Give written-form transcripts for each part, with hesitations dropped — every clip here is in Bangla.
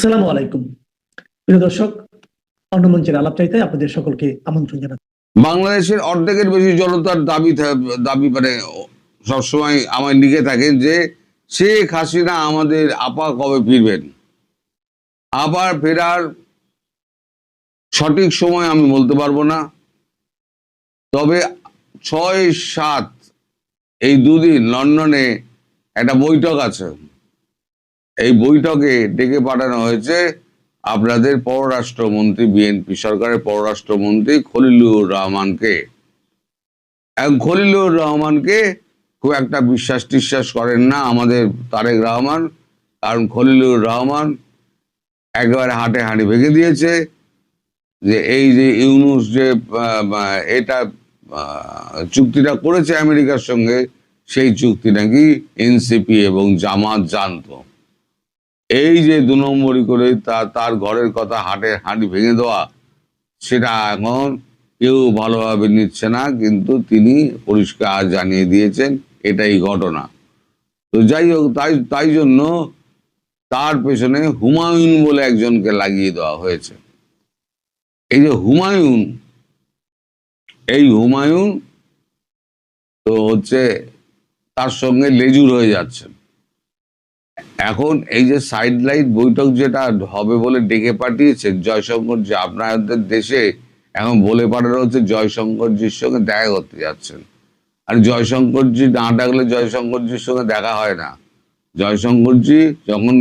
আসসালামু আলাইকুম প্রিয় দর্শক, অন্নমঞ্চের আলাপ চাইতে আপনাদের সকলকে আমন্ত্রণ জানাচ্ছি। বাংলাদেশের অর্ধেকের বেশি জনতার দাবি মানে সবসময় আমায় লিখে থাকেন যে শেখ হাসিনা আমাদের আপা কবে ফিরবেন। আবার ফেরার সঠিক সময় আমি বলতে পারবো না, তবে 6-7 এই দুদিন লন্ডনে একটা বৈঠক আছে। এই বৈঠকে ডেকে পাঠানো হয়েছে আপনাদের পররাষ্ট্রমন্ত্রী, বিএনপি সরকারের পররাষ্ট্রমন্ত্রী খলিলুর রহমানকে। খলিলুর রহমানকে খুব একটা বিশ্বাস করেন না আমাদের তারেক রহমান, কারণ খলিলুর রহমান একেবারে হাটে হাঁড়ি ভেঙে দিয়েছে যে এই যে ইউনূস যে এটা চুক্তিটা করেছে আমেরিকার সঙ্গে, সেই চুক্তি নাকি এনসিপি এবং জামাত জানতো। এই যে 2 নম্বরই করে তার ঘরের কথা হাটে হাঁড়ি ভেঙে দেওয়া, সেটা এখন কেউ ভালোভাবে নিচ্ছে না, কিন্তু তিনি পরিষ্কার জানিয়ে দিয়েছেন এটাই ঘটনা। তো যাই হোক, তাই জন্য তার পেছনে হুমায়ুন বলে একজনকে লাগিয়ে দেওয়া হয়েছে। এই যে হুমায়ুন, এই হুমায়ুন তো হচ্ছে তার সঙ্গে লেজুর হয়ে যাচ্ছেন। এখন এই যে সাইড লাইট বৈঠক যেটা হবে বলে ডেকে পাঠিয়েছেন জয়শঙ্কর, যে আপনাদের দেশে এখন বলে পাঠানো হচ্ছে জয়শঙ্করজির সঙ্গে দেখা করতে যাচ্ছেন। আর জয়শঙ্করজি না ডাকলে জয়শঙ্করজির সঙ্গে দেখা হয় না। জয়শঙ্করজি যখন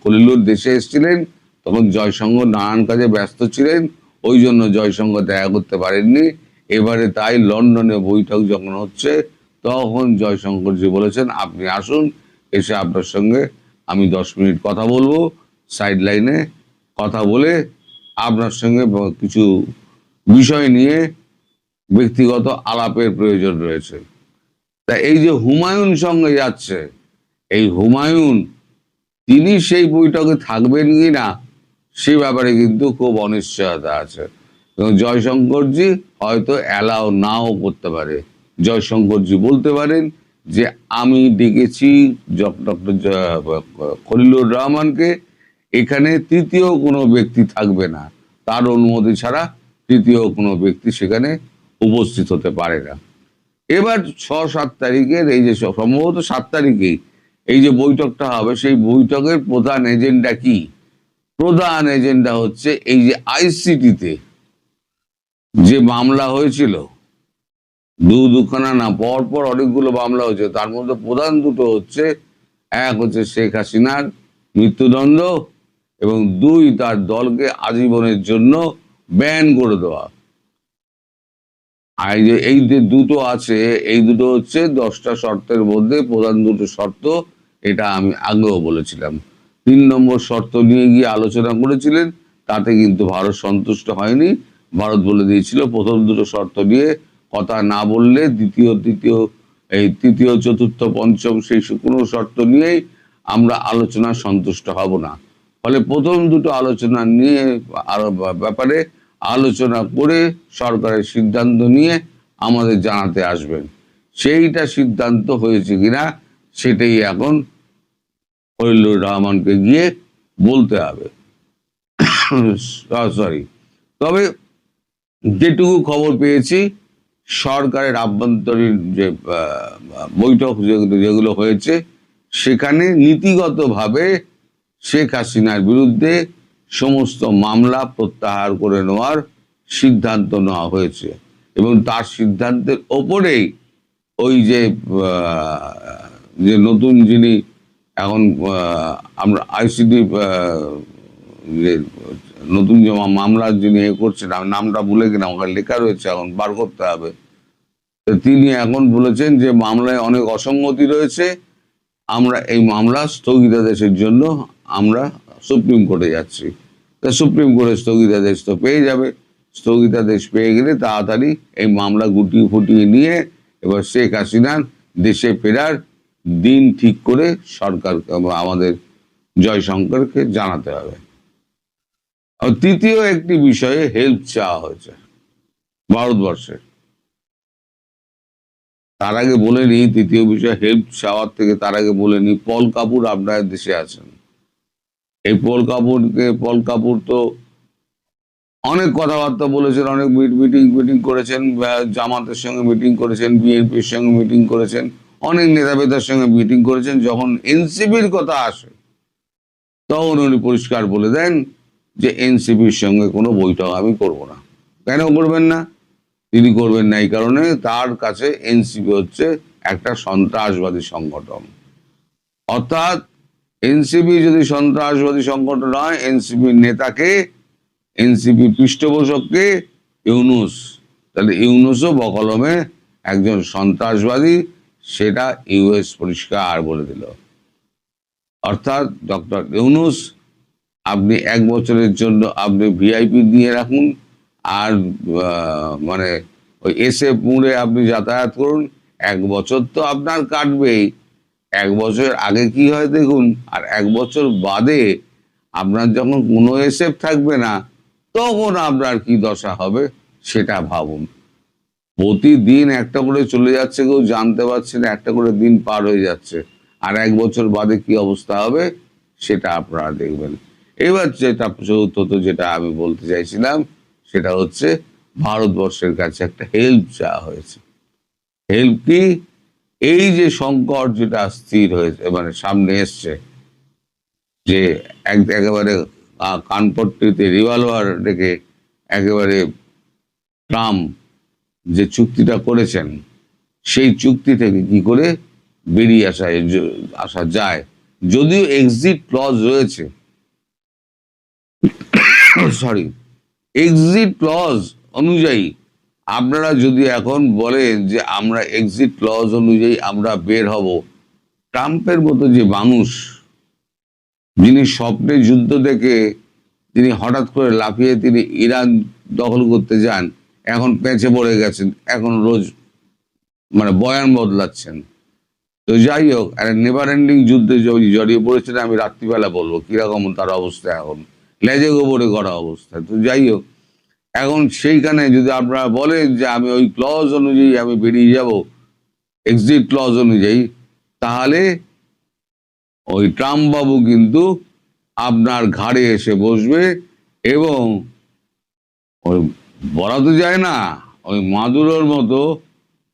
খলিলুর দেশে এসেছিলেন তখন জয়শঙ্কর নানান কাজে ব্যস্ত ছিলেন, ওই জন্য জয়শঙ্কর দেখা করতে পারেননি। এবারে তাই লন্ডনে বৈঠক যখন হচ্ছে তখন জয়শঙ্করজি বলেছেন আপনি আসুন, এসে আপনার সঙ্গে আমি 10 মিনিট কথা বলবো, সাইড লাইনে কথা বলে আপনার সঙ্গে কিছু বিষয় নিয়ে ব্যক্তিগত আলাপের প্রয়োজন রয়েছে। তা এই যে হুমায়ুন সঙ্গে যাচ্ছে, এই হুমায়ুন তিনি সেই বৈঠকে থাকবেন কিনা সে ব্যাপারে কিন্তু খুব অনিশ্চয়তা আছে। এবং জয়শঙ্করজি হয়তো অ্যালাউ নাও করতে পারে। জয়শঙ্করজি বলতে পারেন যে আমি ডেকেছি ডক্টর খলিলুর রহমানকে, এখানে তৃতীয় কোনো ব্যক্তি থাকবে না, তার অনুমতি ছাড়া তৃতীয় কোনো ব্যক্তি সেখানে উপস্থিত হতে পারে না। এবার 6-7 তারিখের এই যে সম্ভবত 7 তারিখেই এই যে বৈঠকটা হবে, সেই বৈঠকের প্রধান এজেন্ডা কি? প্রধান এজেন্ডা হচ্ছে এই যে আইসিটিতে যে মামলা হয়েছিল, দুখানা না, পরপর অনেকগুলো মামলা হয়েছে, তার মধ্যে প্রধান দুটো হচ্ছে, এক হচ্ছে শেখ হাসিনার মৃত্যুদণ্ড এবং 2 তার দলকে আজীবনের জন্য ব্যান করে দেওয়া। আর এই যে দুটো আছে, এই দুটো হচ্ছে 10টা শর্তের মধ্যে প্রধান দুটো শর্ত, এটা আমি আগেও বলেছিলাম। 3 নম্বর শর্ত নিয়ে গিয়ে আলোচনা করেছিলেন, তাতে কিন্তু ভারত সন্তুষ্ট হয়নি। ভারত বলে দিয়েছিল প্রথম দুটো শর্ত নিয়ে কথা না বললে তৃতীয় চতুর্থ পঞ্চম সেই কোনো শর্ত নিয়েই আমরা আলোচনা সন্তুষ্ট হব না। ফলে প্রথম দুটো আলোচনা নিয়ে আরো ব্যাপারে আলোচনা করে সরকারের সিদ্ধান্ত নিয়ে আমাদের জানাতে আসবেন। সেইটা সিদ্ধান্ত হয়েছে কিনা সেটাই এখন খলিলুর রহমানকে গিয়ে বলতে হবে। সরি, তবে যেটুকু খবর পেয়েছি, সরকারের আভ্যন্তরীণ যে বৈঠক যেগুলো হয়েছে, সেখানে নীতিগতভাবে শেখ হাসিনার বিরুদ্ধে সমস্ত মামলা প্রত্যাহার করে নেওয়ার সিদ্ধান্ত নেওয়া হয়েছে এবং তার সিদ্ধান্তের ওপরেই ওই যে নতুন যিনি এখন আমরা আইসিটি যে নতুন যে মামলার যিনি করছেন, নামটা ভুলে গেলাম, ওখানে লেখা রয়েছে, এখন বার করতে হবে। তিনি এখন বলেছেন যে মামলায় অনেক অসঙ্গতি রয়েছে, আমরা এই মামলা স্থগিতাদেশের জন্য আমরা সুপ্রিম কোর্টে যাচ্ছি। তা সুপ্রিম কোর্টের স্থগিতাদেশ তো পেয়ে যাবে, স্থগিতাদেশ পেয়ে গেলে তাড়াতাড়ি এই মামলা গুটিয়ে ফুটিয়ে নিয়ে এবার শেখ হাসিনার দেশে ফেরার দিন ঠিক করে সরকার আমাদের জয়শঙ্করকে জানাতে হবে। আর তৃতীয় একটি বিষয়ে হেল্প চাওয়া হয়েছে ভারতবর্ষের। তার আগে বলে নি, তৃতীয় বিষয় হেল্প চাওয়ার থেকে তার আগে বলে নি, পল কাপুর আপনার দেশে আছেন। এই পল কাপুর তো অনেক কথাবার্তা বলেছেন, অনেক মিটিং করেছেন, জামাতের সঙ্গে মিটিং করেছেন, বিএনপির সঙ্গে মিটিং করেছেন, অনেক নেতাবেতার সঙ্গে মিটিং করেছেন। যখন এনসিপির কথা আসে তখন উনি পরিষ্কার বলে দেন যে এনসিপির সঙ্গে কোনো বৈঠক আমি করব না। কেন করবেন না? তিনি করবেন না এই কারণে তার কাছে এনসিপি হচ্ছে একটা সন্ত্রাসবাদী সংগঠন। অর্থাৎ এনসিপি যদি সন্ত্রাসবাদী সংগঠন হয়, এনসিপির নেতাকে, এনসিপি পৃষ্ঠপোষককে ইউনূস, তাহলে ইউনূসও বকলমে একজন সন্ত্রাসবাদী, সেটা ইউএস পরিষ্কার বলে দিল। অর্থাৎ ডক্টর ইউনূস, আপনি 1 বছরের জন্য আপনি ভিআইপি দিয়ে রাখুন, আর মানে ওই এসএফ মোড়ে আপনি যাতায়াত করুন। 1 বছর তো আপনার কাটবেই। 1 বছর আগে কি হয় দেখুন, আর 1 বছর বাদে আপনার যখন কোনো এসএফ থাকবে না, তখন আপনার কি দশা হবে সেটা ভাবুন। প্রতিদিন একটা করে চলে যাচ্ছে, কেউ জানতে পারছে না, একটা করে দিন পার হয়ে যাচ্ছে, আর 1 বছর বাদে কি অবস্থা হবে সেটা আপনারা দেখবেন। এবার যেটা চতুর্থ যেটা আমি বলতে চাইছিলাম সেটা হচ্ছে ভারতবর্ষের কাছে একটা হেল্প চাওয়া হয়েছে। হেল্প কি? এই যে সংকট যেটা স্থির হয়েছে, মানে সামনে এসছে, যে একেবারে কানপট্টিতে রিভলভার রেখে একেবারে ট্রাম্প যে চুক্তিটা করেছেন, সেই চুক্তি থেকে কি করে বেরিয়ে আসা যায়। যদিও এক্সিট ক্লজ রয়েছে, সরি, এক্সিট ক্লজ অনুযায়ী আপনারা যদি এখন বলেন যে আমরা এক্সিট ক্লজ অনুযায়ী আমরা বের হব, ট্রাম্পের মতো যে মানুষ, যিনি স্বপ্নে যুদ্ধ দেখে তিনি হঠাৎ করে লাফিয়ে তিনি ইরান দখল করতে যান, এখন পেঁচে পড়ে গেছেন, এখন রোজ মানে বয়ান বদলাচ্ছেন। তো যাই হোক, একটা নেভার এন্ডিং যুদ্ধে জড়িয়ে পড়েছেন। আমি রাত্রিবেলা বলবো কিরকম তার অবস্থা, এখন লেজে গোবরে করা অবস্থা। তো যাই হোক, এখন সেইখানে যদি আপনারা বলেন যে আমি ওই ক্লজ অনুযায়ী আমি বেরিয়ে যাব, এক্সিট ক্লজ অনুযায়ী, তাহলে ওই ট্রাম্প বাবু কিন্তু আপনার ঘাড়ে এসে বসবে এবং ওই বলা তো যায় না, ওই মাদুরোর মতো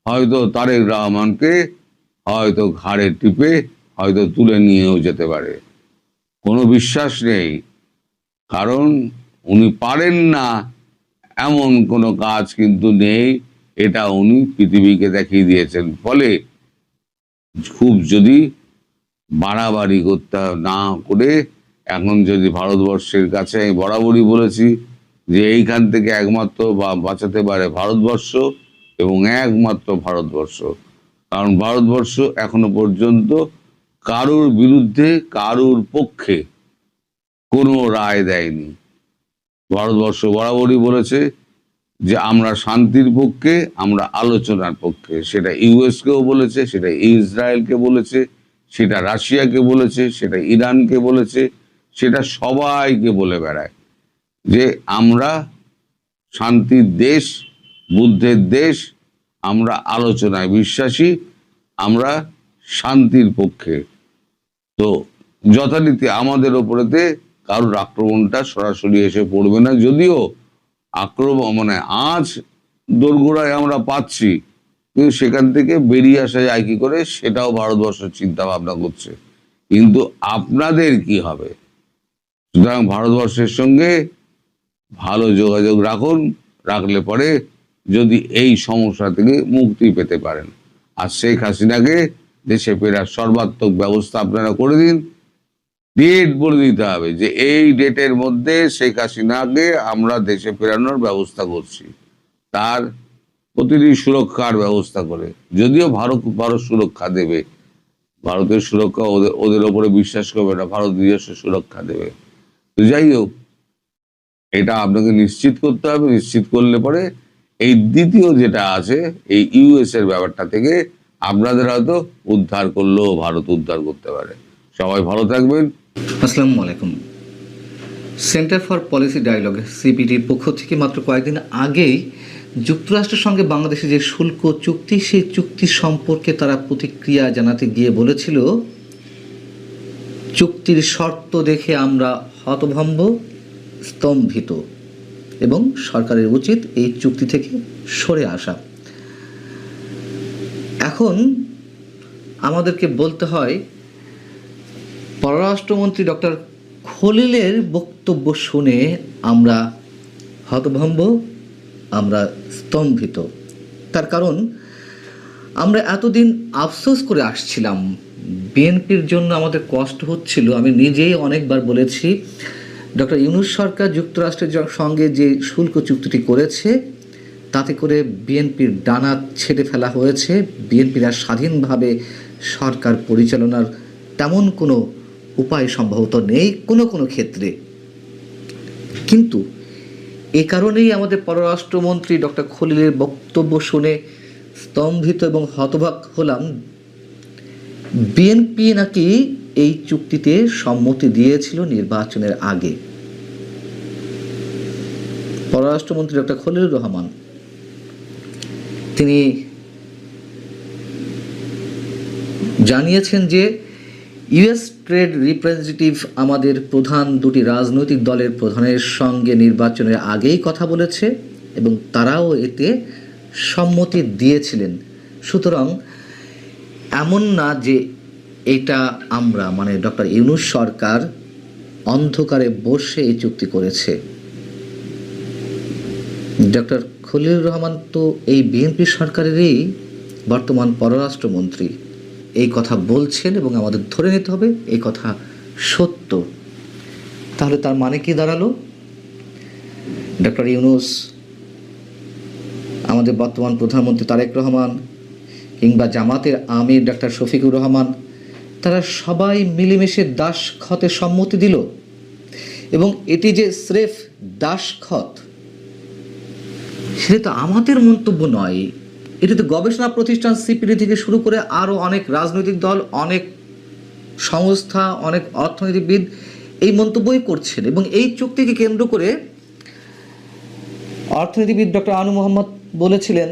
হয়তো তারেক রহমানকে হয়তো ঘাড়ে টিপে হয়তো তুলে নিয়েও যেতে পারে। কোনো বিশ্বাস নেই, কারণ উনি পারেন না এমন কোনো কাজ কিন্তু নেই, এটা উনি পৃথিবীকে দেখিয়ে দিয়েছেন। ফলে খুব যদি বাড়াবাড়ি করতে না করে, এখন যদি ভারতবর্ষের কাছে, আমি বরাবরই বলেছি যে এইখান থেকে একমাত্র বাঁচাতে পারে ভারতবর্ষ এবং একমাত্র ভারতবর্ষ। কারণ ভারতবর্ষ এখনো পর্যন্ত কারুর বিরুদ্ধে, কারুর পক্ষে কোনো রায় দেয়নি। ভারতবর্ষ বরাবরই বলেছে যে আমরা শান্তির পক্ষে, আমরা আলোচনার পক্ষে। সেটা ইউএসকেও বলেছে, সেটা ইসরায়েলকে বলেছে, সেটা রাশিয়াকে বলেছে, সেটা ইরানকে বলেছে, সেটা সবাইকে বলে বেড়ায় যে আমরা শান্তির দেশ, বুদ্ধের দেশ, আমরা আলোচনায় বিশ্বাসী, আমরা শান্তির পক্ষে। তো যথারীতি আমাদের ওপরেতে কারোর আক্রমণটা সরাসরি এসে পড়বে না। যদিও আক্রমণ মানে আজ দোরগোড়ায় আমরা পাচ্ছি, কিন্তু সেখান থেকে বেরিয়ে আসা যায় কি করে সেটাও ভারতবর্ষের চিন্তা ভাবনা করছে। কিন্তু আপনাদের কি হবে? সুতরাং ভারতবর্ষের সঙ্গে ভালো যোগাযোগ রাখুন, রাখলে পরে যদি এই সমস্যা থেকে মুক্তি পেতে পারেন। আর শেখ হাসিনাকে দেশে ফেরার সর্বাত্মক ব্যবস্থা আপনারা করে দিন। ডেট বলে দিতে হবে যে এই ডেটের মধ্যে শেখ হাসিনাকে আমরা দেশে ফেরানোর ব্যবস্থা করছি, তার প্রতিটি সুরক্ষার ব্যবস্থা করে। যদিও ভারত সুরক্ষা দেবে, ভারতের সুরক্ষা ওদের ওপরে বিশ্বাস করবে না, ভারত নিজস্ব সুরক্ষা দেবে। তো যাই হোক, এটা আপনাকে নিশ্চিত করতে হবে। নিশ্চিত করলে পরে এই দ্বিতীয় যেটা আছে, এই ইউএস এর ব্যাপারটা থেকে আপনাদের হয়তো উদ্ধার করলেও ভারত উদ্ধার করতে পারে। সবাই ভালো থাকবেন। আসসালামু আলাইকুম। সেন্টার ফর পলিসি ডায়ালগ সিপিডির পক্ষ থেকে মাত্র কয়েকদিন আগেই যুক্তরাষ্ট্রের সঙ্গে বাংলাদেশের যে শুল্ক চুক্তি, সেই চুক্তি সম্পর্কে তারা প্রতিক্রিয়া জানাতে গিয়ে বলেছিল চুক্তির শর্ত দেখে আমরা হতভম্ব, স্তম্ভিত, এবং সরকারের উচিত এই চুক্তি থেকে সরে আসা। এখন আমাদেরকে বলতে হয়, পররাষ্ট্রমন্ত্রী ডক্টর খলিলের বক্তব্য শুনে আমরা হতভম্ব, আমরা স্তম্ভিত। তার কারণ আমরা এতদিন আফসোস করে আসছিলাম, বিএনপির জন্য আমাদের কষ্ট হচ্ছিল। আমি নিজেই অনেকবার বলেছি, ডক্টর ইউনূস সরকার যুক্তরাষ্ট্রের সঙ্গে যে শুল্ক চুক্তিটি করেছে তাতে করে বিএনপির ডানা ছেড়ে ফেলা হয়েছে। বিএনপির আর স্বাধীনভাবে সরকার পরিচালনার তেমন কোনো উপায় সম্ভবত নেই কোনো কোনো ক্ষেত্রে। কিন্তু এ কারণেই আমাদের পররাষ্ট্রমন্ত্রী ডক্টর খলিলের বক্তব্য শুনে স্তম্ভিত এবং হতবাক হলাম। বিএনপি নাকি এই চুক্তিতে সম্মতি দিয়েছিল নির্বাচনের আগে। পররাষ্ট্রমন্ত্রী ডক্টর খলিলুর রহমান তিনি জানিয়েছেন যে ইউএস ট্রেড রিপ্রেজেন্টেটিভ আমাদের প্রধান দুটি রাজনৈতিক দলের প্রধানের সঙ্গে নির্বাচনের আগেই কথা বলেছে এবং তারাও এতে সম্মতি দিয়েছিলেন। সুতরাং এমন না যে এটা আমরা মানে ডক্টর ইউনূস সরকার অন্ধকারে বসে এই চুক্তি করেছে। ডক্টর খলিলুর রহমান তো এই বিএনপি সরকারেরই বর্তমান পররাষ্ট্রমন্ত্রী, এই কথা বলছেন এবং আমাদের ধরে নিতে হবে এই কথা সত্য। তাহলে তার মানে কি দাঁড়ালো? ডক্টর ইউনূস, আমাদের বর্তমান প্রধানমন্ত্রী তারেক রহমান কিংবা জামাতের আমির ডক্টর শফিকুর রহমান, তারা সবাই মিলেমিশে দাসখতে সম্মতি দিল এবং এটি যে স্রেফ দাসখত সেটা তো আমাদের মন্তব্য নয়। এটি তো গবেষণা প্রতিষ্ঠান সিপিডি থেকে শুরু করে আরও অনেক রাজনৈতিক দল, অনেক সংস্থা, অনেক অর্থনীতিবিদ এই মন্তব্যই করছেন। এবং এই চুক্তিকে কেন্দ্র করে অর্থনীতিবিদ ডক্টর আনু মোহাম্মদ বলেছিলেন,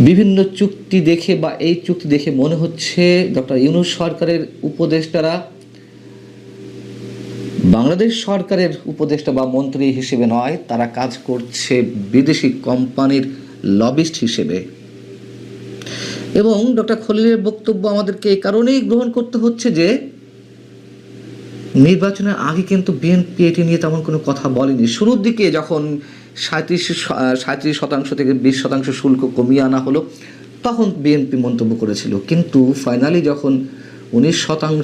বিভিন্ন চুক্তি দেখে বা এই চুক্তি দেখে মনে হচ্ছে ডক্টর ইউনূস সরকারের উপদেষ্টারা বাংলাদেশ সরকারের উপদেষ্টা বা মন্ত্রী হিসেবে নয়, তারা কাজ করছে বিদেশি কোম্পানির লবিস্ট হিসেবে। এবং ডক্টর খলিলের বক্তব্য আমাদেরকে এই কারণেই গ্রহণ করতে হচ্ছে যে নির্বাচনের আগে কিন্তু বিএনপি এটি নিয়ে তেমন কোনো কথা বলেনি। শুরুর দিকে যখন 37% থেকে 20% শুল্ক কমিয়ে আনা হলো তখন বিএনপি মন্তব্য করেছিল, কিন্তু ফাইনালি যখন 19%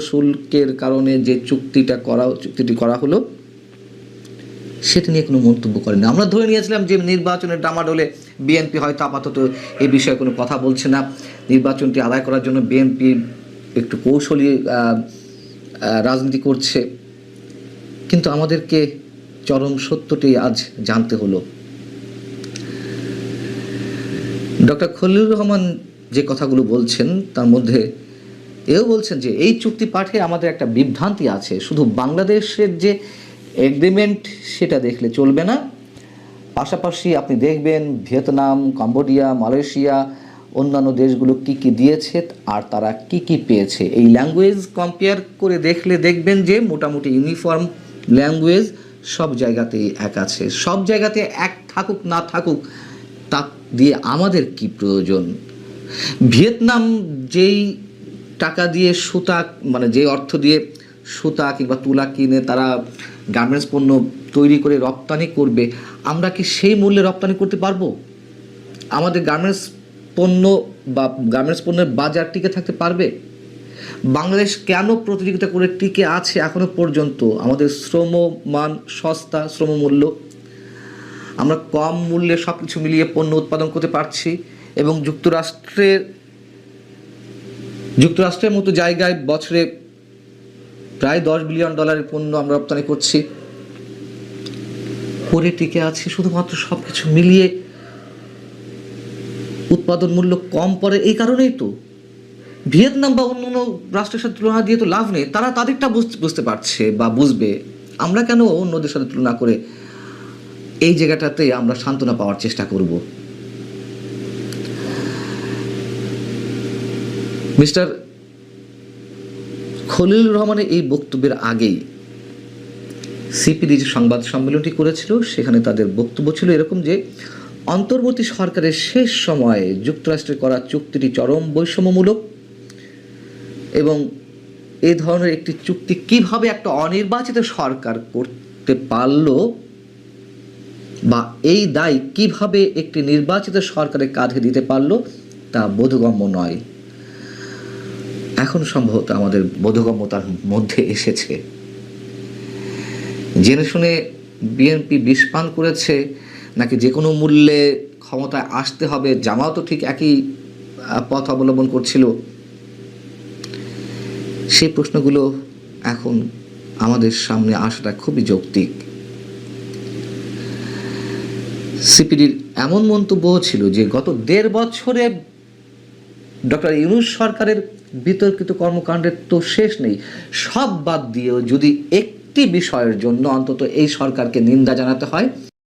শুল্কের কারণে যে চুক্তিটি করা হলো সেটা নিয়ে কোনো মন্তব্য করেনি। আমরা ধরে নিয়েছিলাম যে নির্বাচনের ডামাডোলে বিএনপি হয়তো আপাতত এই বিষয়ে কোনো কথা বলছে না, নির্বাচনটি আদায় করার জন্য বিএনপি একটু কৌশলী রাজনীতি করছে। কিন্তু আমাদেরকে চরম সত্যটি আজ জানতে হলো। ডক্টর খলিলুর রহমান যে কথাগুলো বলছেন তার মধ্যে এও বলছেন যে এই চুক্তি পাঠে আমাদের একটা বিভ্রান্তি আছে, শুধু বাংলাদেশের যে এগ্রিমেন্ট সেটা দেখলে চলবে না, পাশাপাশি আপনি দেখবেন ভিয়েতনাম, কম্বোডিয়া, মালয়েশিয়া, অন্যান্য দেশগুলো কি কি দিয়েছে আর তারা কি কি পেয়েছে। এই ল্যাঙ্গুয়েজ কম্পেয়ার করে দেখলে দেখবেন যে মোটামুটি ইউনিফর্ম ল্যাঙ্গুয়েজ সব জায়গাতেই এক আছে। সব জায়গাতে এক থাকুক না থাকুক তা দিয়ে আমাদের কি প্রয়োজন? ভিয়েতনাম যেই টাকা দিয়ে সুতা মানে যে অর্থ দিয়ে সুতা কিংবা তুলা কিনে তারা গার্মেন্টস পণ্য তৈরি করে রপ্তানি করবে, আমরা কি সেই মূল্যে রপ্তানি করতে পারবো? আমাদের গার্মেন্টস পণ্য বা গার্মেন্টস পণ্যের বাজার টিকে থাকতে পারবে? বাংলাদেশ কেন প্রতিযোগিতা করে টিকে আছে এখনো পর্যন্ত? আমাদের শ্রমমান সস্তা, শ্রমমূল্য, আমরা কম মূল্যে সব কিছু মিলিয়ে পণ্য উৎপাদন করতে পারছি এবং যুক্তরাষ্ট্রের মতো জায়গায় বছরে প্রায় $10 বিলিয়ন পণ্য আমরা রপ্তানি করছি, করে টিকে আছি শুধুমাত্র সব কিছু মিলিয়ে উৎপাদন মূল্য কম পড়ে। এই কারণেই তো ভিয়েতনাম বা অন্য রাষ্ট্রের সাথে তুলনা দিয়ে তো লাভ নেই, তারা তাদেরটা বুঝতে পারছে বা বুঝবে। আমরা কেন অন্যদের সাথে তুলনা করে এই জায়গাটাতে আমরা সান্ত্বনা পাওয়ার চেষ্টা করব? মিস্টার খলিলুর রহমানের এই বক্তব্যের আগেই সিপিডি যে সংবাদ সম্মেলনটি করেছিল সেখানে তাদের বক্তব্য ছিল এরকম যে অন্তর্বর্তী সরকারের শেষ সময়ে যুক্তরাষ্ট্রের করা চুক্তিটি চরম বৈষম্যমূলক এবং এই ধরনের একটি চুক্তি কিভাবে একটা অনির্বাচিত সরকার করতে পারল বা এই দায় কিভাবে একটি নির্বাচিত সরকারের কাঁধে দিতে পারল তা বোধগম্য নয়। এখন সম্ভবত আমাদের বোধগম্যতার মধ্যে এসেছে। জেনে শুনে বিএনপি বিষ পান করেছে নাকি যে কোনো মূল্যে ক্ষমতায় আসতে হবে, জামায়াতও ঠিক একই পথ অবলম্বন করছিল, সেই প্রশ্নগুলো এখন আমাদের সামনে আসাটা খুবই যৌক্তিক। সিপিডির এমন মন্তব্য ছিল যে গত 1.5 বছরে ডক্টর ইউনূস সরকারের বিতর্কিত কর্মকাণ্ডের তো শেষ নেই, সব বাদ দিয়েও যদি একটি বিষয়ের জন্য অন্তত এই সরকারকে নিন্দা জানাতে হয়